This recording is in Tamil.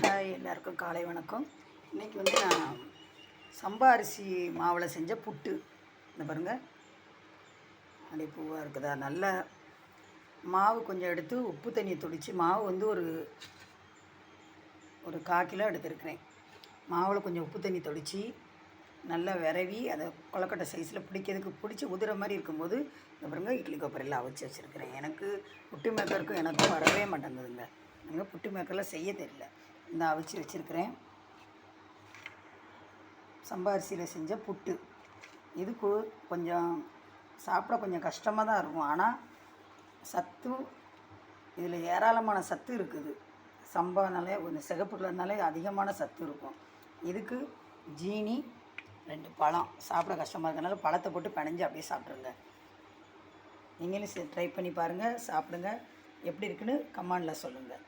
ஹாய், எல்லாருக்கும் காலை வணக்கம். இன்றைக்கி வந்து நான் சம்பா அரிசி மாவில் செஞ்ச புட்டு. இந்த பாருங்கள், அப்படியே பூவாக இருக்குதா. நல்ல மாவு கொஞ்சம் எடுத்து உப்பு தண்ணியை தொளித்து, மாவு வந்து ஒரு 1/4 கிலோ எடுத்துருக்கிறேன். மாவில் கொஞ்சம் உப்பு தண்ணி தொளித்து நல்லா விரவி அதை கொலக்கட்டை சைஸில் பிடிச்சி உதிர மாதிரி இருக்கும்போது இந்த பாருங்கள், இட்லி கொப்பரையில் அவிச்சு வச்சுருக்கிறேன். எனக்கு புட்டு மேக்கருக்கும் எனக்கும் வரவே மாட்டேங்குதுங்க. எனக்கு புட்டு மேக்கரில் செய்ய தெரியல. இந்த அவிச்சு வச்சுருக்கிறேன். சம்பா அரிசியில் செஞ்ச புட்டு. இதுக்கு கொஞ்சம் சாப்பிட கொஞ்சம் கஷ்டமாக தான் இருக்கும், ஆனால் சத்து இதில் ஏராளமான சத்து இருக்குது. சம்பானாலே கொஞ்சம் சிகப்பு கலர்னாலே அதிகமான சத்து இருக்கும். இதுக்கு ஜீனி 2 பழம் சாப்பிட கஷ்டமாக இருக்கனால பழத்தை போட்டு பிணைஞ்சு அப்படியே சாப்பிட்ருங்க. நீங்களும் ட்ரை பண்ணி பாருங்கள், சாப்பிடுங்க. எப்படி இருக்குன்னு கமெண்டில் சொல்லுங்கள்.